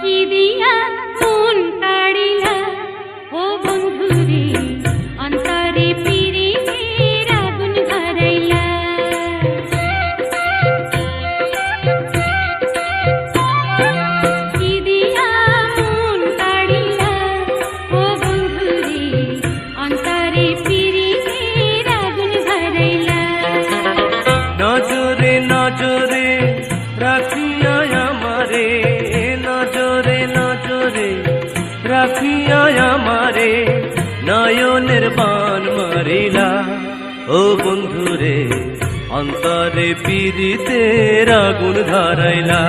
কি দিয়া মন কাড়িলা ও বন্ধুরে অন্তরে পিরিতের আগুন ধরাইলা। কি দিয়া মন কাড়িলা ও বন্ধুরে অন্তরে পিরিতের আগুন ধরাইলা। নজরে নজরে রাখিয়া আমারে, নজরে নজরে রাখিয়া আমারে নয়নের বান মারিলা। ও বন্ধুরে অন্তরে পিরিতের আগুন ধরাইলা।